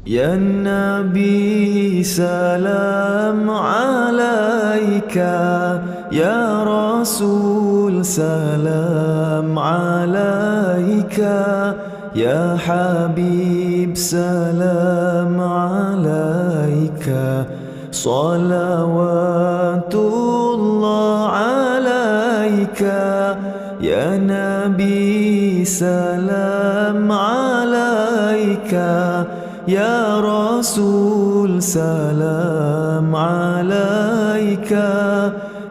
يا النبي سلام عليك، يا رسول سلام عليك، يا حبيب سلام عليك، صلوات الله عليك. يا نبي سلام عليك، يا رسول سلام عليك،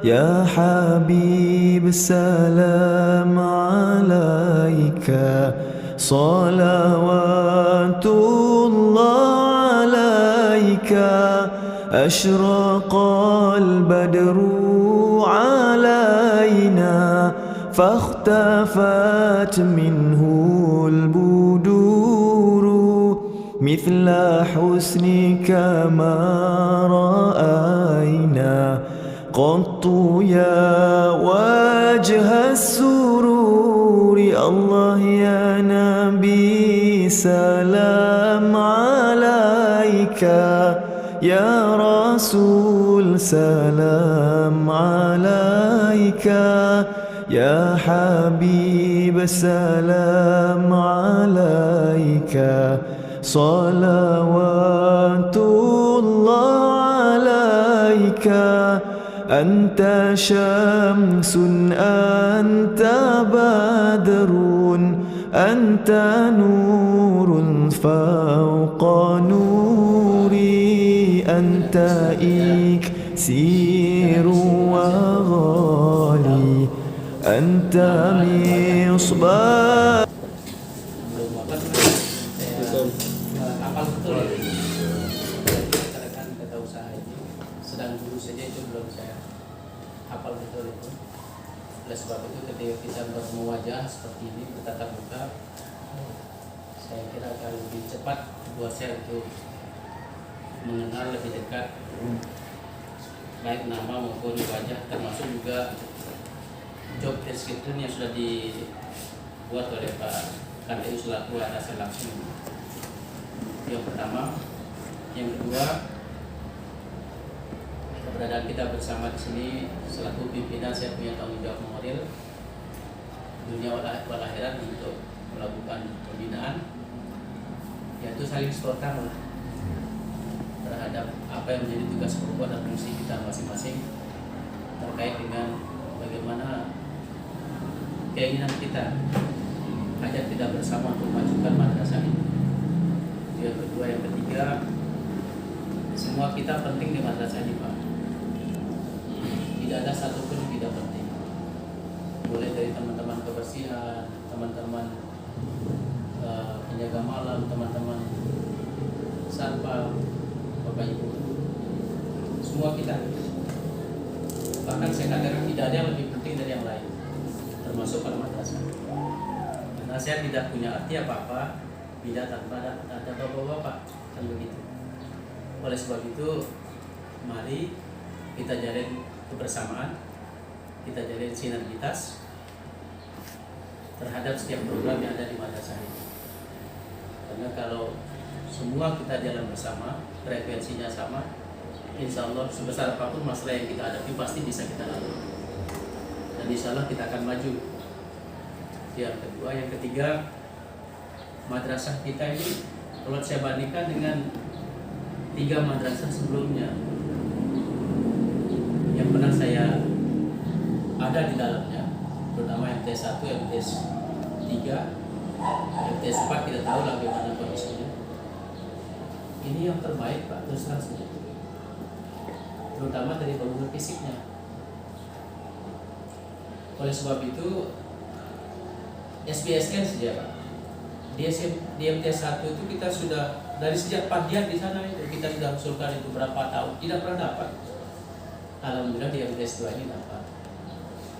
يا حبيب سلام عليك، صلوات الله عليك. أشرق البدر علينا فاختفت منه البدور، مثل حسنك ما رأينا قط يا وجه السرور. الله يا نبي سلام عليك، يا رسول سلام عليك، يا حبيب سلام عليك، صلوات الله عليك. أنت شمس أنت بدر أنت نور فوق نوري، أنت إكسير وغالي، أنت مصباح. Hafal betul ya. Rekan kata usaha ini sedang dulu saja itu belum saya hafal betul itu. Oleh sebab itu ketika kita bertemu wajah seperti ini bertatap muka, saya kira akan lebih cepat buat saya untuk mengenal lebih dekat baik nama maupun wajah, termasuk juga job description yang sudah dibuat oleh Pak KPU selaku atasan langsung. Yang pertama, yang kedua, keberadaan kita bersama di sini selaku pimpinan, saya punya tanggung jawab moral dunia wal akhirat untuk melakukan pembinaan, yaitu saling spontan terhadap apa yang menjadi tugas pokok dan fungsi kita masing-masing terkait dengan bagaimana keinginan kita ajak kita bersama untuk memajukan madrasah ini. Yang kedua, yang ketiga, semua kita penting di madrasah ini, Pak. Tidak ada satupun yang tidak penting. Mulai dari teman-teman kebersihan, teman-teman penjaga malam, teman-teman satpam, Bapak Ibu, semua kita. Bahkan saya katakan tidak ada yang lebih penting dari yang lain, termasuk pada madrasah. Karena saya tidak punya arti apa-apa bila tanpa ada bapak-bapak, kan begitu. Oleh sebab itu, mari kita jalin kebersamaan, kita jalin sinergitas terhadap setiap program yang ada di madrasah ini. Karena kalau semua kita jalan bersama, frekuensinya sama, insya Allah sebesar apapun masalah yang kita hadapi pasti bisa kita lalui. Dan insya Allah kita akan maju. Yang kedua, yang ketiga, madrasah kita ini kalau saya bandingkan dengan 3 madrasah sebelumnya yang pernah saya ada di dalamnya, terutama MTS 1, MTS 3, MTS 4 kita tahu lah bagaimana kondisinya. Ini yang terbaik, Pak, terus terang saja, terutama dari bangunan fisiknya. Oleh sebab itu SBSN saja, Pak, di MTS 1 itu kita sudah dari sejak Padian di sana itu kita sudah usulkan itu berapa tahun tidak pernah dapat. Alhamdulillah di MTS 2 ini dapat.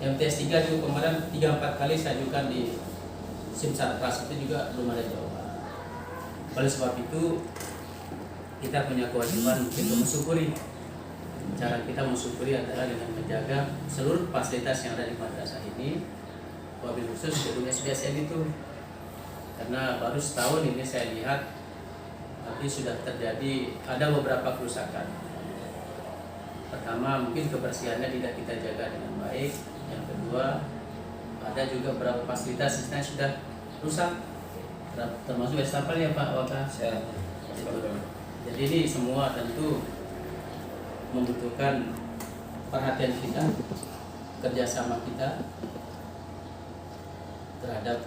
MTS 3 juga kemarin 3-4 kali saya ajukan di Simsatras itu juga belum ada jawaban. Oleh sebab itu kita punya kewajiban untuk mensyukuri. Cara kita mensyukuri adalah dengan menjaga seluruh fasilitas yang ada di madrasah ini, wabil khusus gedung SBSN itu. Karena baru setahun ini saya lihat tapi sudah terjadi ada beberapa kerusakan. Pertama, mungkin kebersihannya tidak kita jaga dengan baik. Yang kedua, ada juga beberapa fasilitas yang sudah rusak, termasuk wastafel ya Pak Waka. Jadi ini semua tentu membutuhkan perhatian kita, kerjasama kita terhadap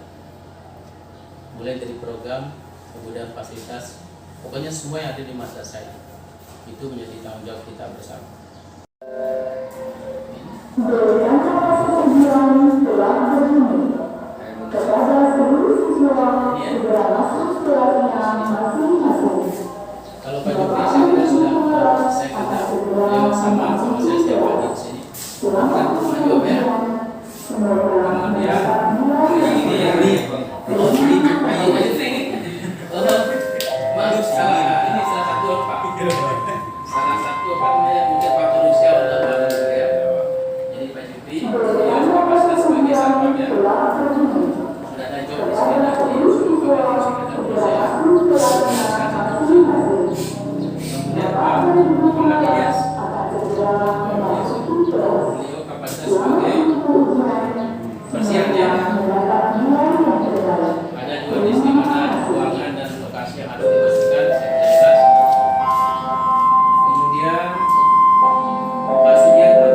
mulai dari program, kemudian fasilitas, pokoknya semua yang ada di masa saya itu menjadi tanggung jawab kita bersama. Kalau Pak Jupri saya kira sudah saya kata beliau sama saya setiap pagi di sini. Kan maju ya. Kemudian maaf ini salah satu Pak. Salah satu apa namanya mungkin faktor usia atau apa ya. Jadi Pak Jupri beliau kapasitas sebagai satpam ya. Sudah ada job di sini lagi sebagai sekretaris saya. Kemudian Pak Muhammad Ilyas, beliau kapasitas sebagai persiapnya. Ada dua list di mana ruangan dan lokasi yang harus dibersihkan, saya tidak jelas. Kemudian Pak Sugianto,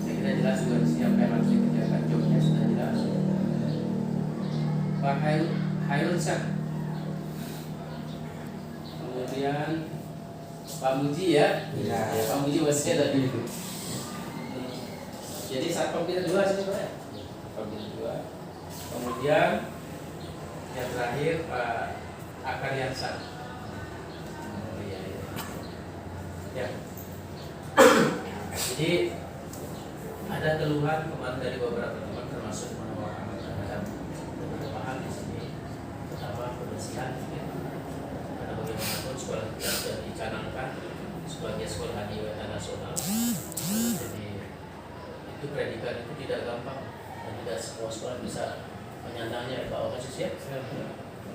saya tidak jelas juga siapa yang harus dikerjakan, jobnya sudah jelas. Pak Hairul Syah. Kemudian Pak Muji ya, Pak Muji wasnya tadi. Jadi satpam kita dua sini Pak ya, satpam kita dua. Kemudian yang terakhir Pak Akaryansan. Oh iya, iya. Ya. Jadi ada keluhan kemarin dari beberapa teman termasuk menawarkan terhadap beberapa hal di sini, terutama kebersihan. Ya. Karena bagaimanapun sekolah kita sudah dicanangkan sebagai sekolah adiwita nasional. Jadi itu predikat itu tidak gampang dan tidak semua sekolah bisa menyandangnya. Pak Okasis ya,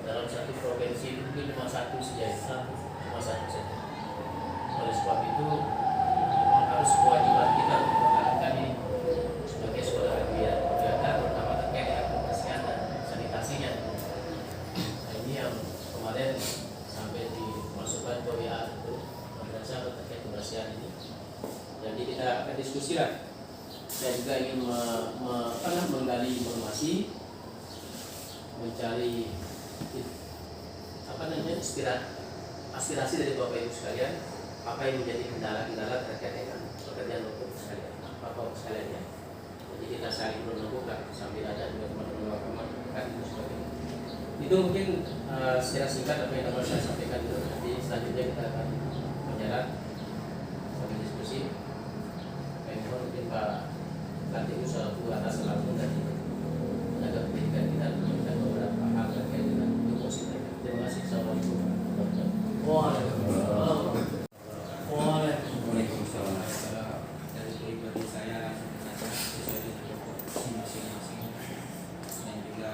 dalam satu provinsi mungkin cuma satu saja, cuma satu saja. Oleh sebab itu memang harus kewajiban kita untuk mengangkat ini sebagai sekolah adiwita, terutama terkait dengan kebersihan dan sanitasinya. Nah, ini yang kemarin sampai dimasukkan ke WA itu madrasah terkait kebersihan ini. Jadi kita akan diskusi lah. Saya juga ingin menggali informasi, mencari aspirasi dari Bapak Ibu sekalian, apa yang menjadi kendala-kendala terkait dengan pekerjaan Bapak Ibu sekalian, Bapak Ibu sekalian ya. Jadi kita saling menentukan sambil ada juga teman-teman itu sebagainya. Itu mungkin secara singkat apa yang dapat saya sampaikan itu. Nanti selanjutnya kita akan menjalan sambil diskusi. Baik, mungkin Pak Kanti Usahaku atas langsung dari tenaga pendidikan kita memberikan beberapa hal terkait dengan deposit. Terima kasih. Assalamualaikum warahmatullahi Waalaikumsalam. Dari pribadi saya sesuai dengan tupoksi masing-masing dan juga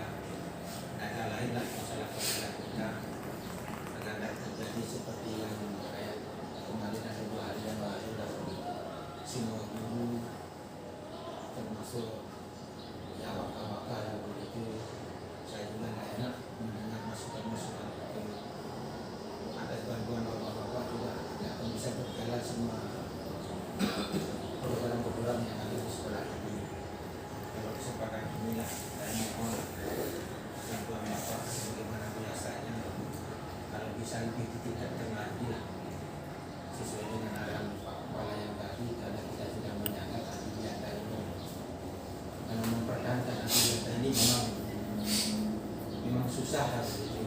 data lain lah masalah kita agar tidak terjadi seperti yang kayak kemarin ada 2 hari yang lalu dari semua guru termasuk ya awak-awak yang begitu. Saya juga tidak enak mendengar masukan-masukan itu. Atas bantuan bapak-bapak juga tidak akan bisa berjalan semua program-program yang ada di sekolah ini. Kalau kesempatan inilah saya mohon bantuan bapak sebagaimana biasanya, kalau bisa lebih ditingkatkan lagi lah sesuai dengan arahan Pak Kepala yang tadi, karena kita sudah menyangka adiwiyata ini karena mempertahankan adiwiyata ini memang susah lah begitu.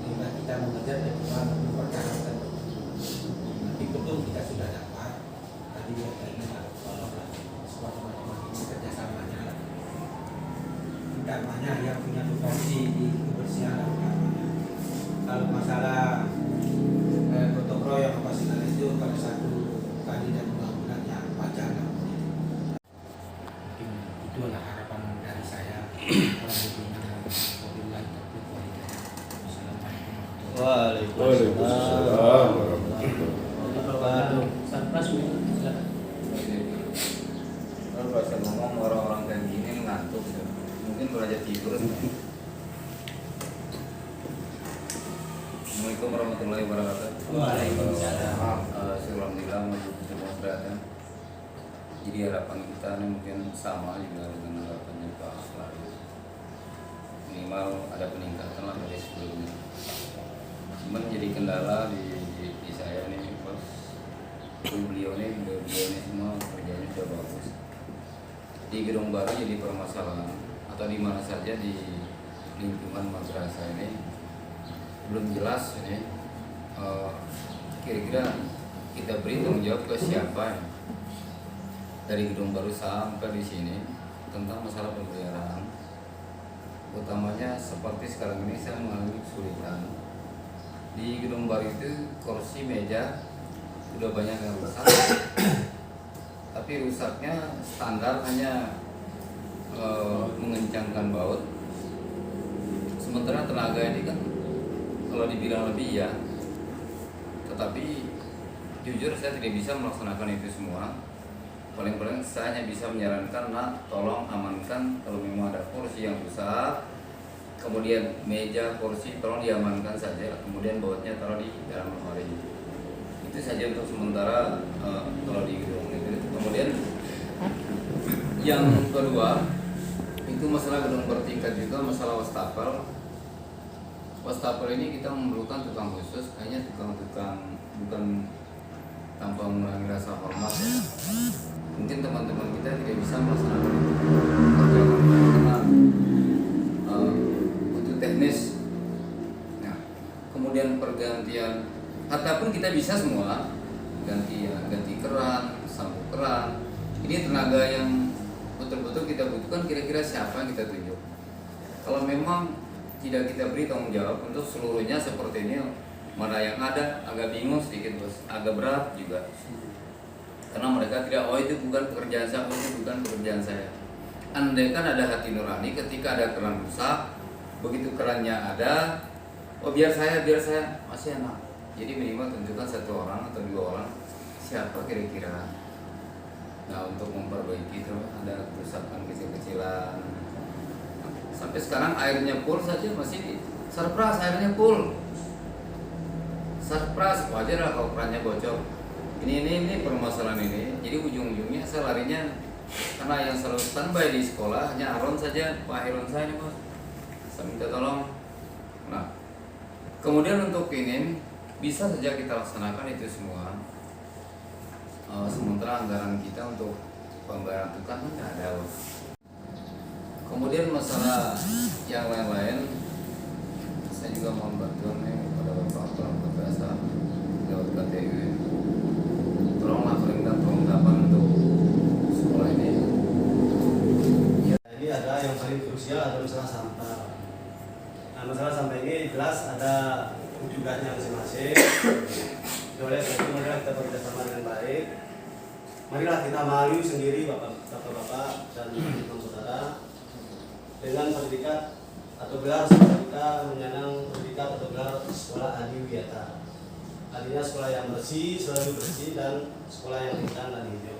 Jika kita mengejar dan mempertahankan, nanti betul kita sudah dapat adiwiyata ini lah, tolonglah sekolah teman-teman ini kerjasamanya lah, utamanya yang punya tupoksi di kebersihan lah utamanya. Kalau masalah gotong royong apa segala itu pada satu kali dan bangunan yang wajar lah. Mungkin itulah harapan dari saya. Kalau begini, wabillahi taufiq wal Waalaikumsalam warahmatullahi Wabarakatuh. Sarpras silakan. Kalau bahasa ngomong orang-orang kayak gini ngantuk ya. Mungkin belajar tidur. Assalamualaikum warahmatullahi wabarakatuh. Waalaikumsalam. Alhamdulillah masih berada. Jadi harapan kita ini mungkin sama juga dengan harapannya Pak Selalu. Minimal ada peningkatan lah dari sebelumnya. Cuman jadi kendala di saya nih bos. Beliau ini semua kerjanya sudah bagus. Di gedung baru jadi permasalahan atau di mana saja di lingkungan madrasah ini belum jelas ini kira-kira kita beri tanggung jawab ke siapa ya? Dari gedung baru sampai di sini tentang masalah pemeliharaan, utamanya seperti sekarang ini saya mengalami kesulitan di gedung baru itu. Kursi meja sudah banyak yang rusak, tapi rusaknya standar hanya mengencangkan baut, sementara tenaga ini kan kalau dibilang lebih ya, tetapi jujur saya tidak bisa melaksanakan itu semua. Paling-paling saya hanya bisa menyarankan, nak tolong amankan kalau memang ada kursi yang rusak, kemudian meja kursi tolong diamankan saja, kemudian bautnya taruh di dalam lemari. Itu saja untuk sementara kalau di gedung itu. Kemudian yang kedua itu masalah gedung bertingkat juga, masalah wastafel. Wastafel ini kita memerlukan tukang khusus, hanya tukang-tukang bukan tanpa mengurangi rasa hormat ya. Mungkin teman-teman kita tidak bisa melaksanakan itu karena butuh teknis. Nah, kemudian pergantian, ataupun kita bisa semua ganti keran, sambung keran. Ini tenaga yang betul-betul kita butuhkan. Kira-kira siapa yang kita tunjuk? Kalau memang tidak kita beri tanggung jawab untuk seluruhnya seperti ini, mana yang ada agak bingung sedikit bos, agak berat juga. Karena mereka tidak, oh itu bukan pekerjaan saya, oh itu bukan pekerjaan saya. Andai kan ada hati nurani ketika ada keran rusak, begitu kerannya ada, oh biar saya masih enak. Jadi minimal tentukan satu orang atau dua orang, siapa kira-kira. Nah untuk memperbaiki itu ada kerusakan kecil-kecilan. Sampai sekarang airnya full saja masih Sarpras, airnya full. Sarpras, wajar lah kalau kerannya bocor. Ini permasalahan ini. Jadi ujung-ujungnya saya larinya, karena yang selalu standby di sekolah hanya Aron saja, Pak Heron saya nih bos. Saya minta tolong. Nah, kemudian untuk ini bisa saja kita laksanakan itu semua. Sementara anggaran kita untuk pembayaran tukang nggak ada bos. Kemudian masalah yang lain-lain, saya juga mohon bantuan nih kepada Bapak Pelaku Madrasah lewat KTU. Tolonglah berikan perlengkapan untuk sekolah ini. Ya, ini ada yang paling krusial adalah masalah sampah. Nah, masalah sampah ini jelas ada tugasnya masing-masing. Oleh sebab itu marilah kita bekerjasama dengan baik. Marilah kita malu sendiri bapak-bapak dan teman saudara dengan sertifikat atau gelar kita menyandang sertifikat atau gelar sekolah adiwiyata. Artinya sekolah yang bersih, selalu bersih, dan sekolah yang hitam dan hijau.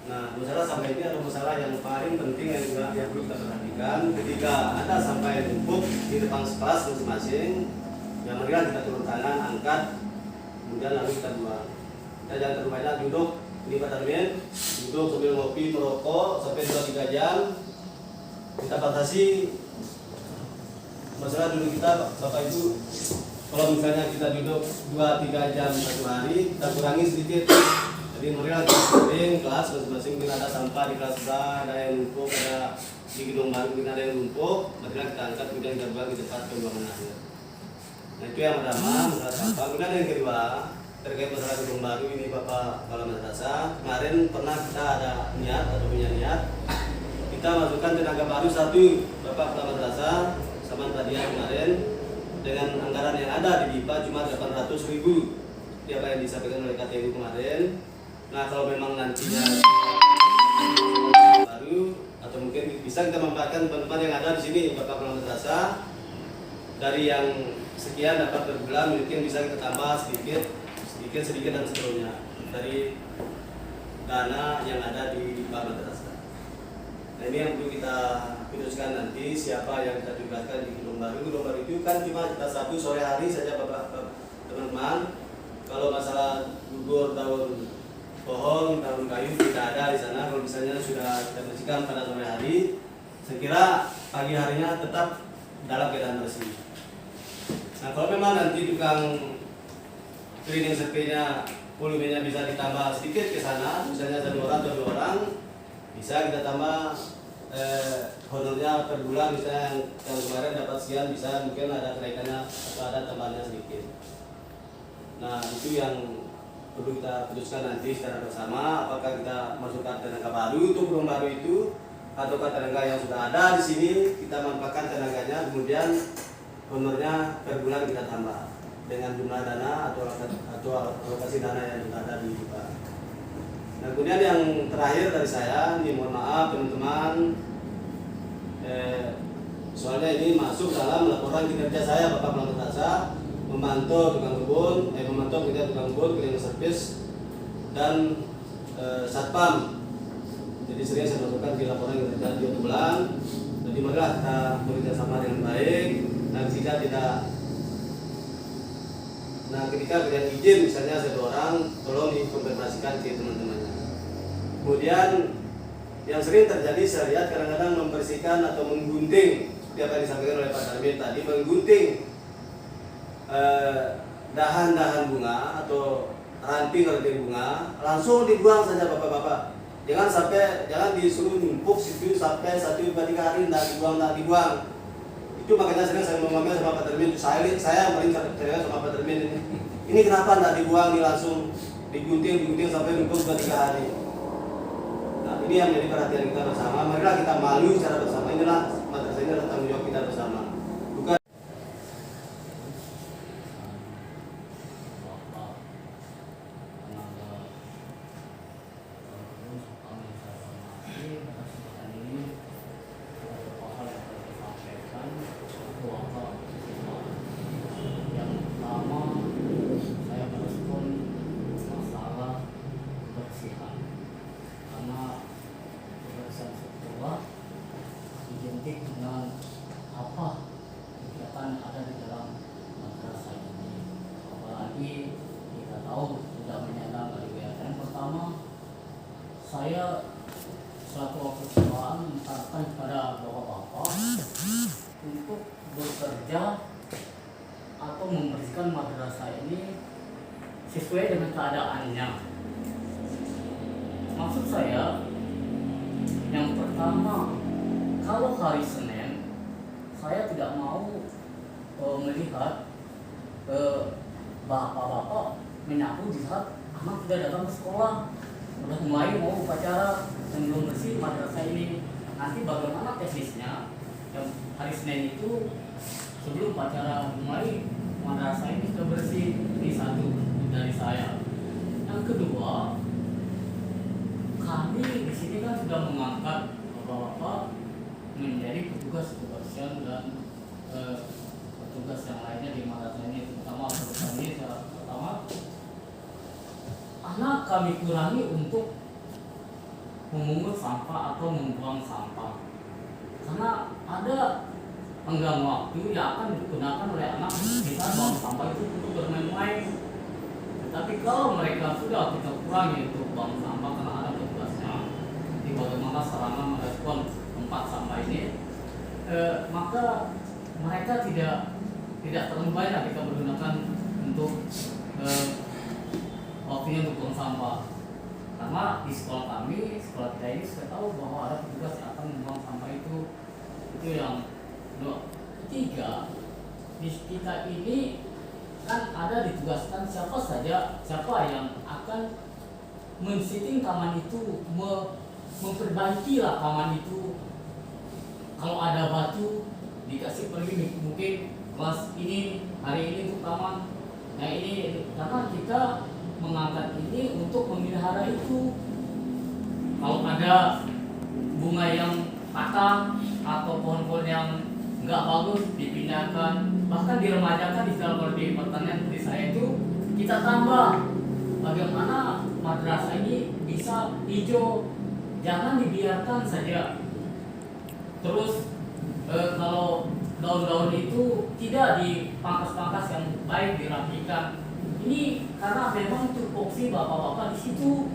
Nah, masalah sampah ini adalah masalah yang paling penting yang juga yang perlu kita perhatikan. Ketika ada sampah yang numpuk di depan kelas masing-masing, yang marilah kita turun tangan, angkat, kemudian lalu kita buang. Kita jangan terlalu banyak duduk, ini Pak Darmin, duduk sambil ngopi, merokok sampai 2-3 jam. Kita batasi masalah dulu kita, Bapak Ibu. Kalau misalnya kita duduk 2-3 jam satu hari, kita kurangi sedikit. Jadi marilah kita sering kelas masing-masing, bila ada sampah di kelas A, ada yang numpuk, ada di gedung baru, bila ada yang numpuk, marilah kita angkat, kemudian kita buang di tempat pembuangan akhir. Nah itu yang pertama, masalah sampah. Kemudian yang kedua, terkait masalah gedung baru ini Bapak Kepala Madrasah. Kemarin pernah kita ada niat atau punya niat, kita masukkan tenaga baru satu Bapak Kepala Madrasah, sama tadi kemarin, dengan anggaran yang ada di BIPA cuma 800.000 apa yang disampaikan oleh KTU kemarin. Nah kalau memang nantinya baru atau mungkin bisa kita manfaatkan teman-teman yang ada di sini Bapak Kepala Madrasah, dari yang sekian dapat per bulan mungkin bisa kita tambah sedikit dan seterusnya dari dana yang ada di bank madrasah. Nah ini yang perlu kita putuskan nanti siapa yang kita tugaskan di gedung baru. Gedung baru itu kan cuma kita Sabtu sore hari saja Bapak teman-teman. Kalau masalah gugur daun pohon, daun kayu tidak ada di sana. Kalau misalnya sudah kita bersihkan pada sore hari, saya kira pagi harinya tetap dalam keadaan bersih. Nah kalau memang nanti tukang cleaning service-nya volumenya bisa ditambah sedikit ke sana, misalnya 1 orang atau 2 orang, bisa kita tambah honornya per bulan, misalnya yang kemarin dapat sekian, bisa mungkin ada kenaikannya atau ada tambahannya sedikit. Nah itu yang perlu kita putuskan nanti secara bersama, apakah kita masukkan tenaga baru untuk gedung baru itu, ataukah tenaga yang sudah ada di sini kita manfaatkan tenaganya, kemudian honornya per bulan kita tambah dengan jumlah dana atau alokasi dana yang sudah ada di kita. Nah kemudian yang terakhir dari saya, ini mohon maaf teman-teman, soalnya ini masuk dalam laporan kinerja saya Bapak Kepala Madrasah, memantau tukang kebun, memantau kerja tukang kebun, cleaning service dan satpam. Jadi sering saya masukkan di laporan kinerja 2 bulan. Jadi marilah kita bekerja sama dengan baik. Nah ketika kalian izin misalnya 1 orang, tolong dikonfirmasikan ke teman-temannya. Kemudian yang sering terjadi saya lihat kadang-kadang membersihkan atau menggunting, seperti apa yang disampaikan oleh Pak Darmin tadi, menggunting dahan-dahan bunga atau ranting bunga, langsung dibuang saja bapak-bapak. Jangan disuruh numpuk situ sampai 1-3 hari tidak dibuang. Itu makanya sering saya ngomongnya sama Pak Termin, saya paling cerita sama Pak Termin ini kenapa tidak dibuang, langsung digunting sampai numpuk 2-3 hari. Nah ini yang menjadi perhatian kita bersama. Marilah kita malu secara bersama, inilah madrasah, ini adalah tanggung jawab kita bersama. Bukan dengan apa kegiatan ada di dalam madrasah ini. Apalagi kita tahu sudah menyandang dari kegiatan pertama, saya selaku wakil ketua menyarankan kepada bapak-bapak untuk bekerja atau membersihkan madrasah ini sesuai dengan keadaannya. Maksud saya, yang pertama, kalau hari Senin, saya tidak mau melihat bapak-bapak menyapu di saat anak tidak datang ke sekolah. Sudah mulai mau upacara dan belum bersih madrasah ini. Nanti bagaimana teknisnya? Yang hari Senin itu sebelum upacara mulai madrasah ini sudah bersih. Ini satu dari saya. Yang kedua, kami di sini kan sudah mengangkat bapak-bapak menjadi petugas kebersihan dan petugas yang lainnya di madrasah ini, terutama petugas ini. Pertama, anak kami kurangi untuk memungut sampah atau membuang sampah, karena ada tenggang waktu yang akan digunakan oleh anak kita buang sampah itu untuk bermain-main. Tetapi kalau mereka sudah kita kurangi untuk buang sampah karena ada petugasnya, di bagaimana sarana merespon tempat sampah ini, maka mereka tidak terlalu banyak kita menggunakan untuk waktunya untuk buang sampah. Karena di sekolah kami, sekolah kita ini sudah tahu bahwa ada petugas yang akan membuang sampah itu yang kedua. Ketiga, di kita ini kan ada ditugaskan siapa yang akan men-setting taman itu, memperbaiki lah taman itu. Kalau ada batu dikasih pergi, mungkin kelas ini hari ini untuk taman, nah ini karena kita mengangkat ini untuk memelihara itu. Kalau ada bunga yang patah atau pohon-pohon yang nggak bagus dipindahkan, bahkan diremajakan di dalam di pertanian seperti saya itu kita tambah bagaimana madrasah ini bisa hijau, jangan dibiarkan saja. Terus kalau daun-daun itu tidak dipangkas-pangkas yang baik, dirapikan. Ini karena memang tupoksi bapak-bapak di situ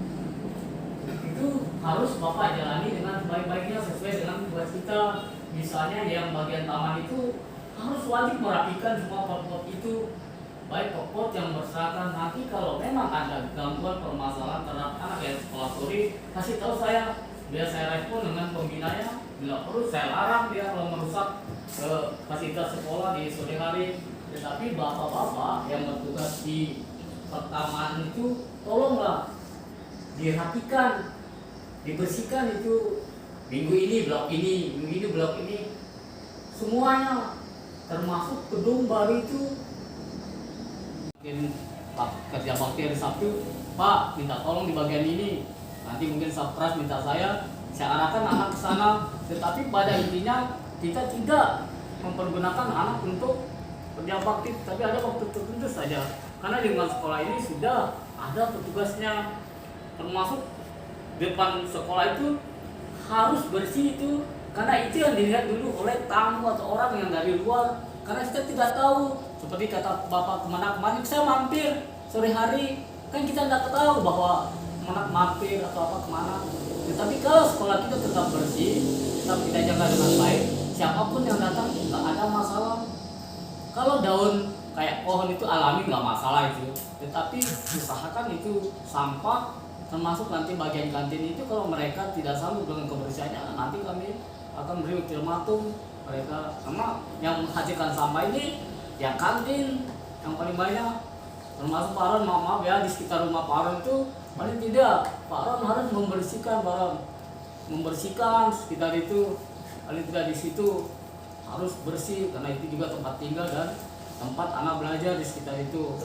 itu harus bapak jalani dengan baik-baiknya sesuai dengan tugas kita. Misalnya yang bagian taman itu harus wajib merapikan semua pot-pot itu, baik pot-pot yang berserakan. Nanti kalau memang ada gangguan permasalahan terhadap anak yang sekolah sore, kasih tahu saya, biar saya respon dengan pembinanya. Bila perlu saya larang dia kalau merusak fasilitas sekolah di sore hari. Tetapi bapak-bapak yang bertugas di pertamaan itu tolonglah dirapikan, dibersihkan itu. Minggu ini blok ini, minggu ini blok ini, semuanya termasuk gedung baru itu. Mungkin Pak kerja bakti hari Sabtu, Pak minta tolong di bagian ini. Nanti mungkin Sapras minta saya arahkan anak ke sana. Tetapi pada intinya kita tidak mempergunakan anak untuk kerja bakti, tapi ada waktu tertentu saja. Karena di lingkungan sekolah ini sudah ada petugasnya, termasuk depan sekolah itu harus bersih itu, karena itu yang dilihat dulu oleh tamu atau orang yang dari luar. Karena kita tidak tahu, seperti kata Bapak kemarin saya mampir sore hari, kan kita tidak tahu bahwa mampir atau apa kemana. Tetapi kalau sekolah kita tetap bersih, tetap kita jaga dengan baik, siapapun yang datang tidak ada masalah. Kalau daun kayak pohon itu alami nggak masalah itu, tetapi usahakan itu sampah, termasuk nanti bagian kantin itu kalau mereka tidak sanggup dengan kebersihannya, nanti kami akan beri ultimatum mereka. Karena yang menghasilkan sampah ini yang kantin yang paling banyak, termasuk Pak Ron. Maaf ya, di sekitar rumah Pak Ron itu paling tidak Pak Ron harus membersihkan sekitar itu, paling tidak di situ harus bersih, karena itu juga tempat tinggal dan tempat anak belajar di sekitar itu.